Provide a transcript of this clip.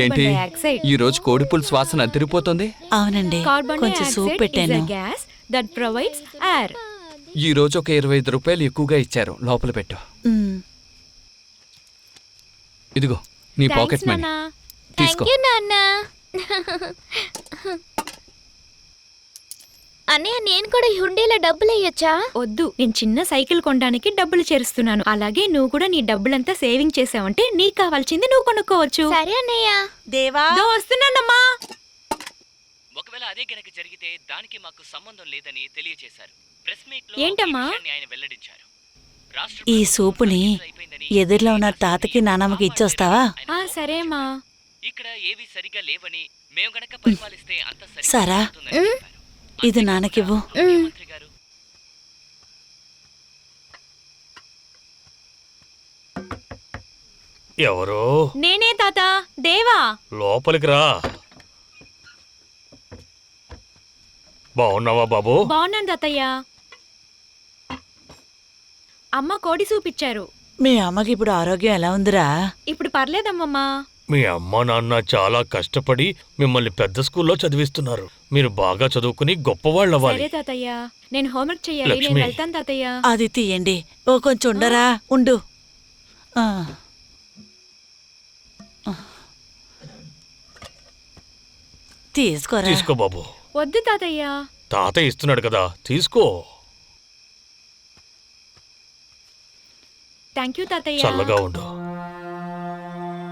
ఏంటి ఈ రోజు కోడి పులుసు వాసన తిరిగిపోతుంది? అవునండి, కొంచెం సూప్ పెట్టాను. Gas that provides air. ఈ రోజు ఒక 25 రూపాయలు ఎక్కువగా ఇచ్చారు. లోపల పెట్టు. ఇదిగో నీ పాకెట్ మనీ తీసుకో. అన్నయ్య, నేను కూడా హుండీలో డబ్బులు వేయొచ్చా? వద్దు, నేను చిన్న సైకిల్ కొనడానికి డబ్బులు చేరుస్తున్నాను. అలాగే నువ్వు కూడా నీ డబ్బులంతా సేవింగ్ చేసావంటే నీకు కావాల్సింది నువ్వు కొనుక్కోవచ్చు. సరే అన్నయ్య. దేవా, వస్తున్నానమ్మా. ఒకవేళ అదే గనక జరిగితే దానికి మాకు సంబంధం లేదని తెలియజేశారు. ప్రెస్ మీట్ లో ఏంటమ్మా? ఆయన వెల్లడించారు. ఈ సూపుని ఎదురులో ఉన్న తాతకి నానమ్మకి ఇచ్చొస్తావా? సరే అమ్మా. ఇక్కడ ఏవి సరిగా లేవని మేము గనక పరిపాలిస్తే అంత సరా, ఇది నాన్నకివ్వు. ముఖ్యమంత్రి గారు ఎవరో? నేనే తాత, దేవా. లోపలికి రా. బాగున్నావా బాబు? బాగున్నాను తాతయ్య. అమ్మ కోడి సూపిచ్చారు. మీ అమ్మకి ఇప్పుడు ఆరోగ్యం ఎలా ఉందిరా? ఇప్పుడు పర్లేదమ్మమ్మా. మీ అమ్మ నాన్న చాలా కష్టపడి మిమ్మల్ని పెద్ద స్కూల్లో చదివిస్తున్నారు. మీరు బాగా చదువుకుని గొప్పవాళ్ళు అవ్వాలి. సరే తాతయ్య, నేను హోంవర్క్ చెయ్యాలి. లక్ష్మి. నేను వెళ్తాను తాతయ్య. అది తీయండి. ఓ కొంచెం ఉండరా, ఉండు. తీసుకోరా. తీసుకో బాబు. వద్దు తాతయ్య. తాత ఇస్తున్నాడు కదా, తీసుకో. థ్యాంక్ యూ తాతయ్య. చల్లగా ఉండు.